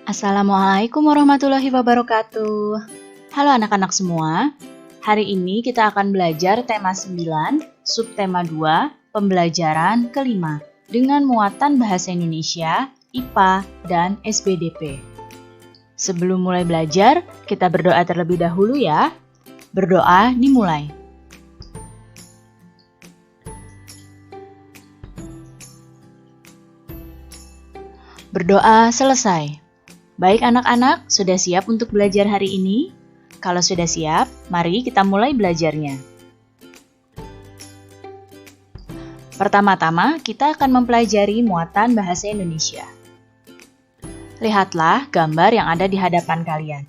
Assalamualaikum warahmatullahi wabarakatuh. Halo anak-anak semua. Hari ini kita akan belajar tema 9, subtema 2, pembelajaran kelima dengan muatan bahasa Indonesia, IPA, dan SPDP. Sebelum mulai belajar, kita berdoa terlebih dahulu ya. Berdoa dimulai. Berdoa selesai. Baik anak-anak, sudah siap untuk belajar hari ini? Kalau sudah siap, mari kita mulai belajarnya. Pertama-tama, kita akan mempelajari muatan bahasa Indonesia. Lihatlah gambar yang ada di hadapan kalian.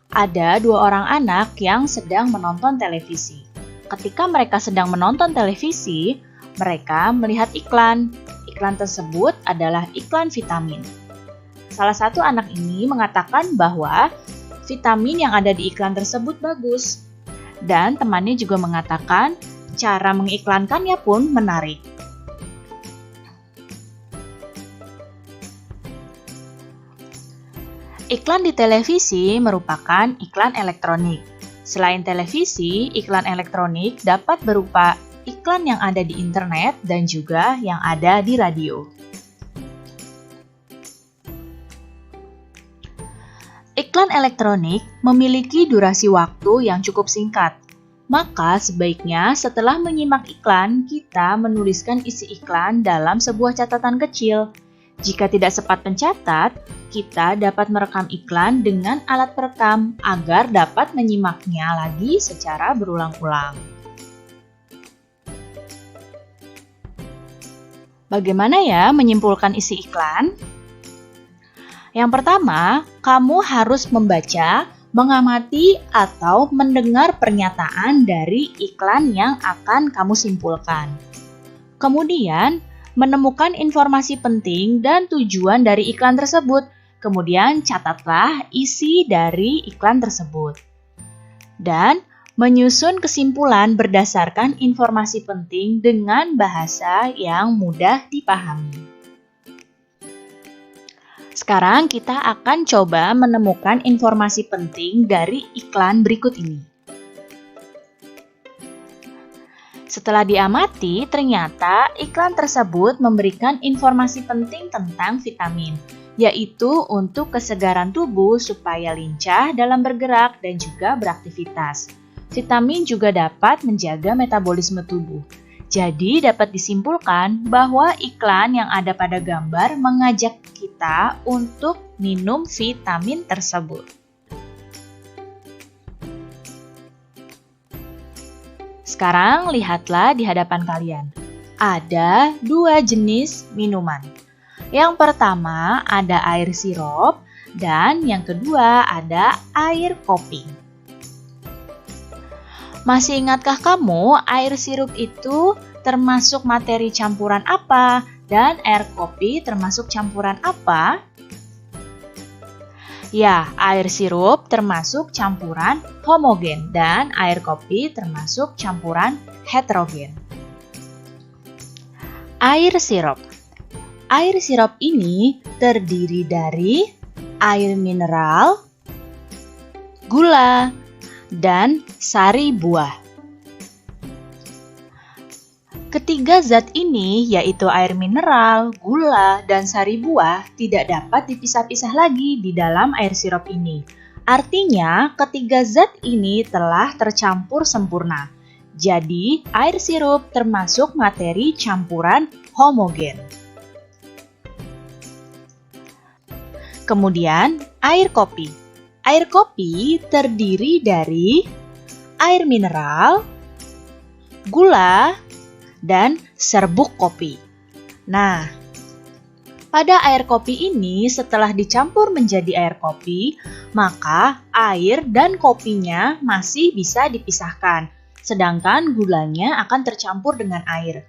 Ada dua orang anak yang sedang menonton televisi. Ketika mereka sedang menonton televisi, mereka melihat iklan. Iklan tersebut adalah iklan vitamin. Salah satu anak ini mengatakan bahwa vitamin yang ada di iklan tersebut bagus. Dan temannya juga mengatakan cara mengiklankannya pun menarik. Iklan di televisi merupakan iklan elektronik. Selain televisi, iklan elektronik dapat berupa iklan yang ada di internet dan juga yang ada di radio. Iklan elektronik memiliki durasi waktu yang cukup singkat. Maka sebaiknya setelah menyimak iklan, kita menuliskan isi iklan dalam sebuah catatan kecil. Jika tidak sempat mencatat, kita dapat merekam iklan dengan alat perekam agar dapat menyimaknya lagi secara berulang-ulang. Bagaimana ya menyimpulkan isi iklan? Yang pertama, kamu harus membaca, mengamati, atau mendengar pernyataan dari iklan yang akan kamu simpulkan. Kemudian, menemukan informasi penting dan tujuan dari iklan tersebut. Kemudian, catatlah isi dari iklan tersebut. Dan, menyusun kesimpulan berdasarkan informasi penting dengan bahasa yang mudah dipahami. Sekarang kita akan coba menemukan informasi penting dari iklan berikut ini. Setelah diamati, ternyata iklan tersebut memberikan informasi penting tentang vitamin, yaitu untuk kesegaran tubuh supaya lincah dalam bergerak dan juga beraktivitas. Vitamin juga dapat menjaga metabolisme tubuh. Jadi dapat disimpulkan bahwa iklan yang ada pada gambar mengajak kita untuk minum vitamin tersebut. Sekarang lihatlah di hadapan kalian. Ada dua jenis minuman. Yang pertama ada air sirup dan yang kedua ada air kopi. Masih ingatkah kamu air sirup itu termasuk materi campuran apa dan air kopi termasuk campuran apa? Ya, air sirup termasuk campuran homogen dan air kopi termasuk campuran heterogen. Air sirup. Air sirup ini terdiri dari air mineral, gula, dan sari buah. Ketiga zat ini, yaitu air mineral, gula, dan sari buah, tidak dapat dipisah-pisah lagi di dalam air sirup ini. Artinya, ketiga zat ini telah tercampur sempurna. Jadi, air sirup termasuk materi campuran homogen. Kemudian, air kopi. Air kopi terdiri dari air mineral, gula, dan serbuk kopi. Nah, pada air kopi ini setelah dicampur menjadi air kopi, maka air dan kopinya masih bisa dipisahkan, sedangkan gulanya akan tercampur dengan air.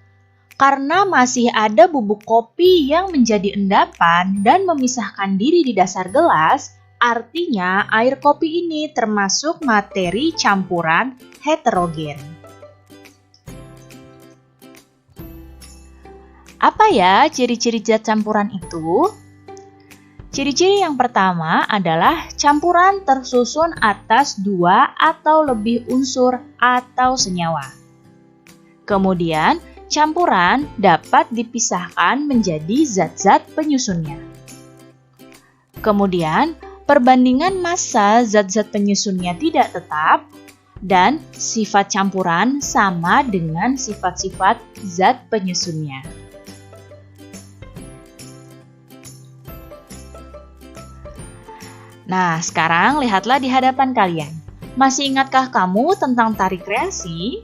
Karena masih ada bubuk kopi yang menjadi endapan dan memisahkan diri di dasar gelas, artinya air kopi ini termasuk materi campuran heterogen. Apa ya ciri-ciri zat campuran itu? Ciri-ciri yang pertama adalah campuran tersusun atas 2 atau lebih unsur atau senyawa. Kemudian, campuran dapat dipisahkan menjadi zat-zat penyusunnya. Kemudian, perbandingan massa zat-zat penyusunnya tidak tetap dan sifat campuran sama dengan sifat-sifat zat penyusunnya. Nah, sekarang lihatlah di hadapan kalian. Masih ingatkah kamu tentang tari kreasi?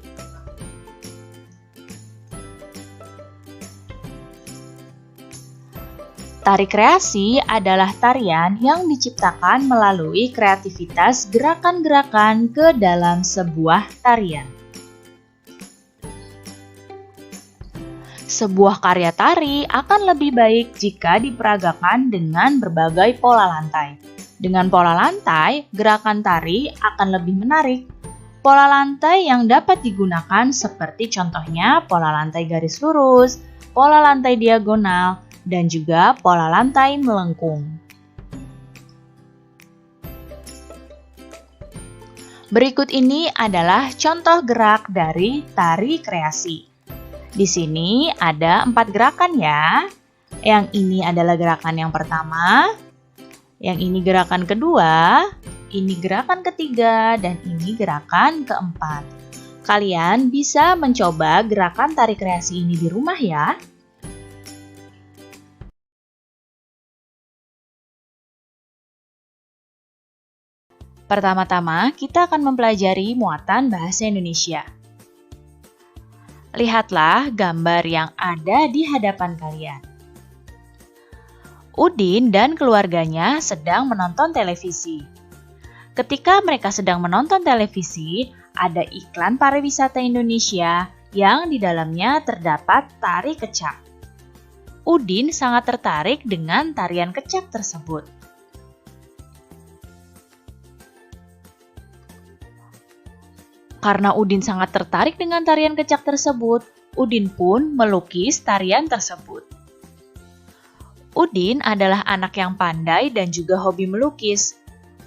Tari kreasi adalah tarian yang diciptakan melalui kreativitas gerakan-gerakan ke dalam sebuah tarian. Sebuah karya tari akan lebih baik jika diperagakan dengan berbagai pola lantai. Dengan pola lantai, gerakan tari akan lebih menarik. Pola lantai yang dapat digunakan seperti contohnya pola lantai garis lurus, pola lantai diagonal, dan juga pola lantai melengkung. Berikut ini adalah contoh gerak dari tari kreasi. Di sini ada 4 gerakan ya. Yang ini adalah gerakan yang pertama, yang ini gerakan kedua, ini gerakan ketiga, dan ini gerakan keempat. Kalian bisa mencoba gerakan tari kreasi ini di rumah ya. Pertama-tama, kita akan mempelajari muatan bahasa Indonesia. Lihatlah gambar yang ada di hadapan kalian. Udin dan keluarganya sedang menonton televisi. Ketika mereka sedang menonton televisi, ada iklan pariwisata Indonesia yang di dalamnya terdapat tari kecak. Udin sangat tertarik dengan tarian kecak tersebut. Karena Udin sangat tertarik dengan tarian kecak tersebut, Udin pun melukis tarian tersebut. Udin adalah anak yang pandai dan juga hobi melukis.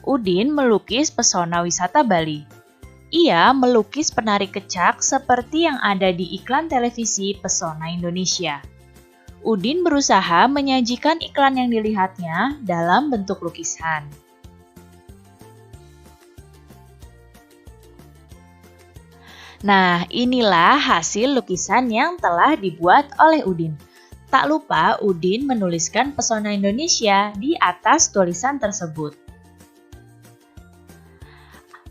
Udin melukis pesona wisata Bali. Ia melukis penari kecak seperti yang ada di iklan televisi Pesona Indonesia. Udin berusaha menyajikan iklan yang dilihatnya dalam bentuk lukisan. Nah, inilah hasil lukisan yang telah dibuat oleh Udin. Tak lupa Udin menuliskan Pesona Indonesia di atas tulisan tersebut.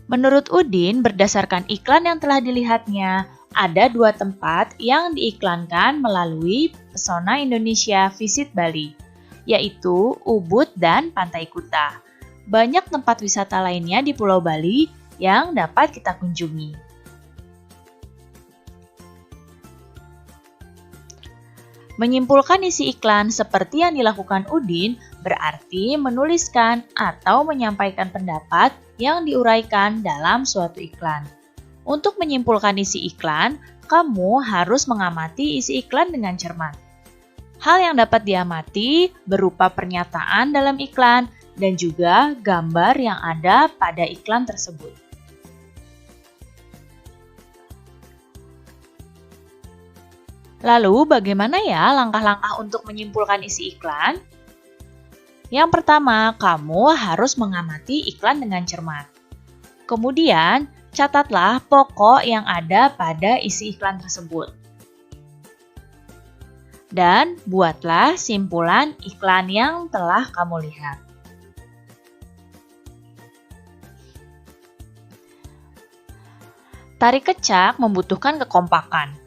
Menurut Udin, berdasarkan iklan yang telah dilihatnya, ada 2 tempat yang diiklankan melalui Pesona Indonesia Visit Bali, yaitu Ubud dan Pantai Kuta. Banyak tempat wisata lainnya di Pulau Bali yang dapat kita kunjungi. Menyimpulkan isi iklan seperti yang dilakukan Udin berarti menuliskan atau menyampaikan pendapat yang diuraikan dalam suatu iklan. Untuk menyimpulkan isi iklan, kamu harus mengamati isi iklan dengan cermat. Hal yang dapat diamati berupa pernyataan dalam iklan dan juga gambar yang ada pada iklan tersebut. Lalu, bagaimana ya langkah-langkah untuk menyimpulkan isi iklan? Yang pertama, kamu harus mengamati iklan dengan cermat. Kemudian, catatlah pokok yang ada pada isi iklan tersebut. Dan buatlah simpulan iklan yang telah kamu lihat. Tari kecak membutuhkan kekompakan.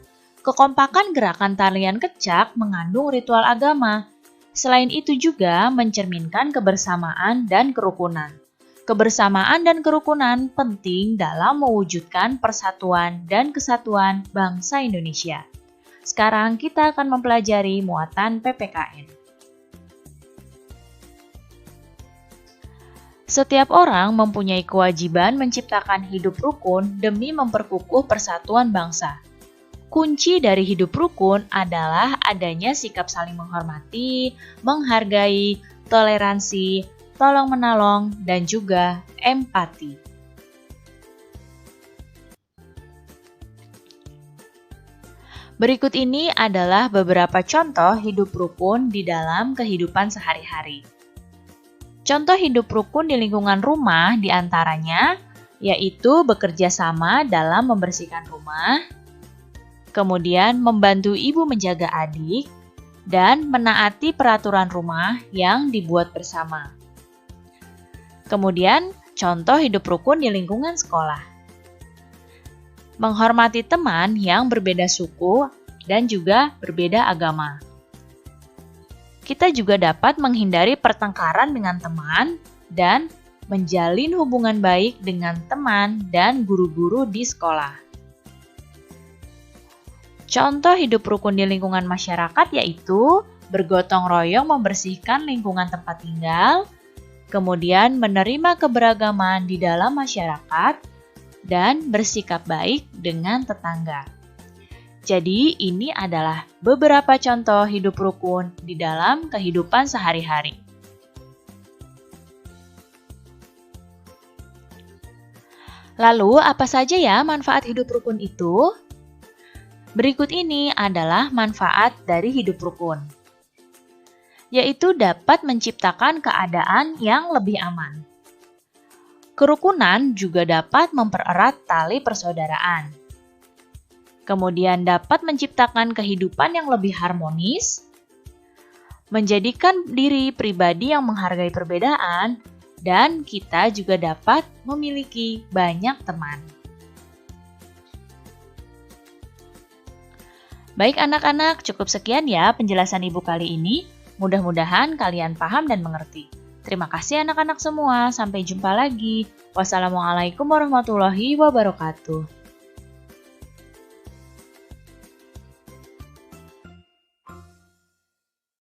Kekompakan gerakan tarian kecak mengandung ritual agama. Selain itu juga mencerminkan kebersamaan dan kerukunan. Kebersamaan dan kerukunan penting dalam mewujudkan persatuan dan kesatuan bangsa Indonesia. Sekarang kita akan mempelajari muatan PPKN. Setiap orang mempunyai kewajiban menciptakan hidup rukun demi memperkukuh persatuan bangsa. Kunci dari hidup rukun adalah adanya sikap saling menghormati, menghargai, toleransi, tolong-menolong, dan juga empati. Berikut ini adalah beberapa contoh hidup rukun di dalam kehidupan sehari-hari. Contoh hidup rukun di lingkungan rumah diantaranya yaitu bekerja sama dalam membersihkan rumah, kemudian membantu ibu menjaga adik, dan menaati peraturan rumah yang dibuat bersama. Kemudian, contoh hidup rukun di lingkungan sekolah. Menghormati teman yang berbeda suku dan juga berbeda agama. Kita juga dapat menghindari pertengkaran dengan teman dan menjalin hubungan baik dengan teman dan guru-guru di sekolah. Contoh hidup rukun di lingkungan masyarakat yaitu bergotong royong membersihkan lingkungan tempat tinggal, kemudian menerima keberagaman di dalam masyarakat, dan bersikap baik dengan tetangga. Jadi, ini adalah beberapa contoh hidup rukun di dalam kehidupan sehari-hari. Lalu, apa saja ya manfaat hidup rukun itu? Berikut ini adalah manfaat dari hidup rukun, yaitu dapat menciptakan keadaan yang lebih aman. Kerukunan juga dapat mempererat tali persaudaraan. Kemudian dapat menciptakan kehidupan yang lebih harmonis, menjadikan diri pribadi yang menghargai perbedaan, dan kita juga dapat memiliki banyak teman. Baik anak-anak, cukup sekian ya penjelasan Ibu kali ini. Mudah-mudahan kalian paham dan mengerti. Terima kasih anak-anak semua, sampai jumpa lagi. Wassalamualaikum warahmatullahi wabarakatuh.